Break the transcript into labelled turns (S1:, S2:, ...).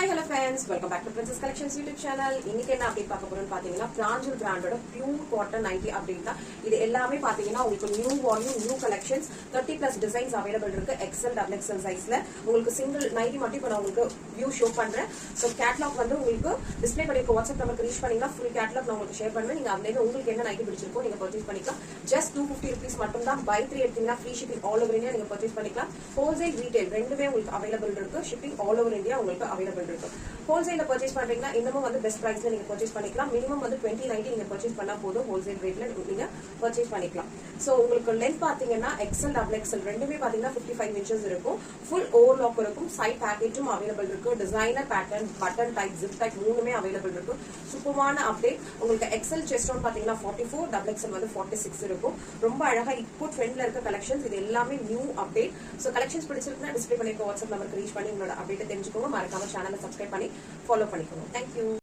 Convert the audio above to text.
S1: Hi hello friends, welcome back to Princess Collections YouTube channel. இன்னைக்கு என்ன update பார்க்க போறோம்னு பாத்தீங்கன்னா பிராஞ்சல் பிராண்டோட பியூர் காட்டன் நைட்டி அப்டேட் தான். இது எல்லாமே பாத்தீங்கன்னா உங்களுக்கு new volume new collections 30+ designs available இருக்கு. XL டபுள் XL சைஸ்ல உங்களுக்கு சிங்கிள் நைட்டி மட்டும் இப்ப நான் உங்களுக்கு வியூ ஷோ பண்றேன். சோ கேட்டலாக் வந்து உங்களுக்கு டிஸ்ப்ளே பண்ணிருக்க வாட்ஸ்அப் நம்பருக்கு ரீச் பண்ணீங்கன்னா ஃபுல் கேட்டலாக் நான் உங்களுக்கு ஷேர் பண்ணுவேன். நீங்க அதுல உங்களுக்கு என்ன நைட்டி பிடிச்சிருக்கோ நீங்க பர்ச்சேஸ் பண்ணிக்கலாம். ஜஸ்ட் 250 rupees மட்டும் தான். பை 3 எடுத்தீங்கன்னா free shipping all over India நீங்க பர்ச்சேஸ் பண்ணிக்கலாம். ஹோல்சேல் ரீட்டைல் ரெண்டுமே உங்களுக்கு அவைலபிள் இருக்கு. ஷிப்பிங் ஆல் ஓவர் இந்தியா உங்களுக்கு அவைலபிள் இருக்கு. ஹோல்சேல்ல பர்ச்சேஸ் பண்றீங்கன்னா இன்னமும் வந்து பெஸ்ட் பிரைஸ்ல நீங்க பர்ச்சேஸ் பண்ணிக்கலாம். மினிமம் வந்து 2090 நீங்க பர்ச்சேஸ் பண்ணா போதும். ஹோல்சேல் ரேட்ல நீங்க பர்ச்சேஸ் பண்ணிக்கலாம். சோ உங்களுக்கு லென்த் பாத்தீங்கன்னா XL டபுள் XL ரெண்டுமே பாத்தீங்கன்னா 55 inches இருக்கும். ஃபுல் ஓவர்லாக் இருக்கும். சைட் பேக்கேஜும் அவைலபிள் இருக்கு. Designer pattern button type zip type மூணுமே அவைலபிள் இருக்கு. சூப்பரான அப்டேட். உங்களுக்கு XL செஸ்ட் ரவுண்ட் பாத்தீங்கன்னா 44, டபுள் XL வந்து 46 இருக்கும். ரொம்ப அழகா இப்போ ட்ரெண்ட்ல இருக்க கலெக்ஷன்ஸ் இது எல்லாமே நியூ அப்டேட். சோ கலெக்ஷன்ஸ் பிடிச்சிருக்குன்னா டிஸ்ப்ளே பண்ணிருக்க வாட்ஸ்அப் நம்பருக்கு ரீச் பண்ணி உங்களோட அப்டேட் தெரிஞ்சுக்கோங்க. மறக்காம சேனலை சப்ஸ்கிரைப் பண்ணி ஃபாலோ பண்ணிக்கோங்க. தேங்க்யூ.